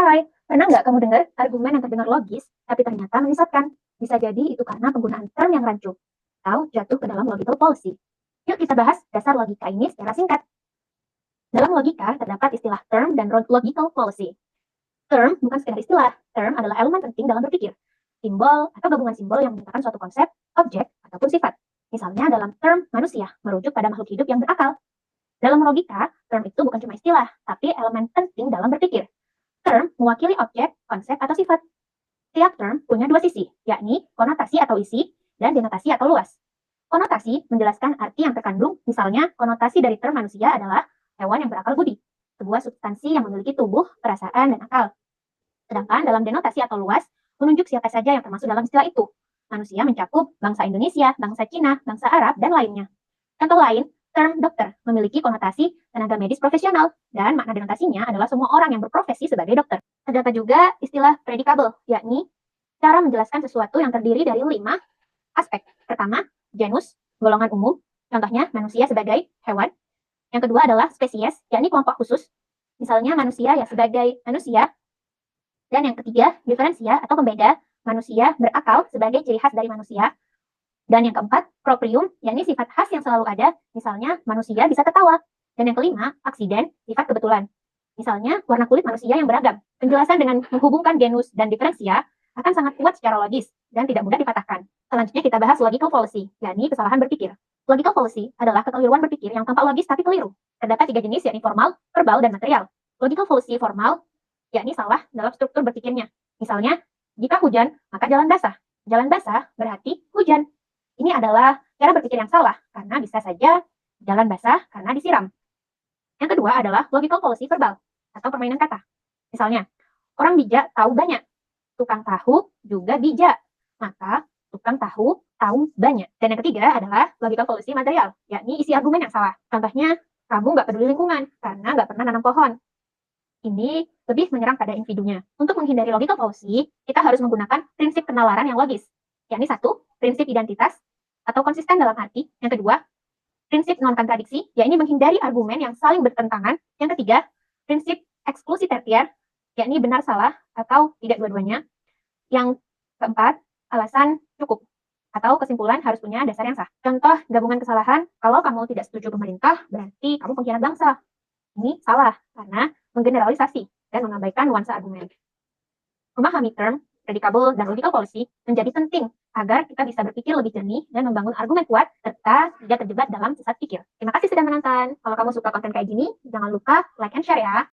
Hai, pernah nggak kamu dengar argumen yang terdengar logis, tapi ternyata menyesatkan? Bisa jadi itu karena penggunaan term yang rancu, atau jatuh ke dalam logical fallacy. Yuk kita bahas dasar logika ini secara singkat. Dalam logika, terdapat istilah term dan logical fallacy. Term bukan sekedar istilah, term adalah elemen penting dalam berpikir. Simbol atau gabungan simbol yang menyatakan suatu konsep, objek, ataupun sifat. Misalnya dalam term manusia, merujuk pada makhluk hidup yang berakal. Dalam logika, term itu bukan cuma istilah, tapi elemen penting dalam berpikir. Term mewakili objek, konsep, atau sifat. Tiap term punya dua sisi, yakni konotasi atau isi dan denotasi atau luas. Konotasi menjelaskan arti yang terkandung, misalnya konotasi dari term manusia adalah hewan yang berakal budi, sebuah substansi yang memiliki tubuh, perasaan, dan akal. Sedangkan dalam denotasi atau luas, menunjuk siapa saja yang termasuk dalam istilah itu. Manusia mencakup bangsa Indonesia, bangsa Cina, bangsa Arab, dan lainnya. Contoh lain, term dokter memiliki konotasi tenaga medis profesional, dan makna denotasinya adalah semua orang yang berprofesi sebagai dokter. Terdapat juga istilah predicable, yakni cara menjelaskan sesuatu yang terdiri dari 5 aspek. Pertama, genus, golongan umum, contohnya manusia sebagai hewan. Yang kedua adalah spesies, yakni kelompok khusus, misalnya manusia ya sebagai manusia. Dan yang ketiga, diferensia atau pembeda, manusia berakal sebagai ciri khas dari manusia. Dan yang keempat, proprium, yakni sifat khas yang selalu ada, misalnya manusia bisa tertawa. Dan yang kelima, aksiden, sifat kebetulan. Misalnya, warna kulit manusia yang beragam. Penjelasan dengan menghubungkan genus dan diferensia akan sangat kuat secara logis dan tidak mudah dipatahkan. Selanjutnya kita bahas logical fallacy, yakni kesalahan berpikir. Logical fallacy adalah kekeliruan berpikir yang tampak logis tapi keliru. Terdapat 3 jenis, yakni formal, verbal, dan material. Logical fallacy formal, yakni salah dalam struktur berpikirnya. Misalnya, jika hujan, maka jalan basah. Jalan basah berarti hujan. Ini adalah cara berpikir yang salah, karena bisa saja jalan basah karena disiram. Yang kedua adalah logical fallacy verbal, atau permainan kata. Misalnya, orang bijak tahu banyak, tukang tahu juga bijak, maka tukang tahu banyak. Dan yang ketiga adalah logical fallacy material, yakni isi argumen yang salah. Contohnya, kamu nggak peduli lingkungan karena nggak pernah nanam pohon. Ini lebih menyerang pada individunya. Untuk menghindari logical fallacy, kita harus menggunakan prinsip penalaran yang logis, yakni 1, prinsip identitas atau konsisten dalam arti. Yang kedua, prinsip non-kontradiksi, yakni menghindari argumen yang saling bertentangan. Yang ketiga, prinsip eksklusi tertier, yakni benar salah atau tidak dua-duanya. Yang keempat, alasan cukup atau kesimpulan harus punya dasar yang sah. Contoh gabungan kesalahan, kalau kamu tidak setuju pemerintah, berarti kamu pengkhianat bangsa. Ini salah karena menggeneralisasi dan mengabaikan nuansa argumen. Memahami term, predicable, dan logical fallacy menjadi penting agar kita bisa berpikir lebih jernih dan membangun argumen kuat serta tidak terjebak dalam sesat pikir. Terima kasih sudah menonton. Kalau kamu suka konten kayak gini, jangan lupa like and share ya.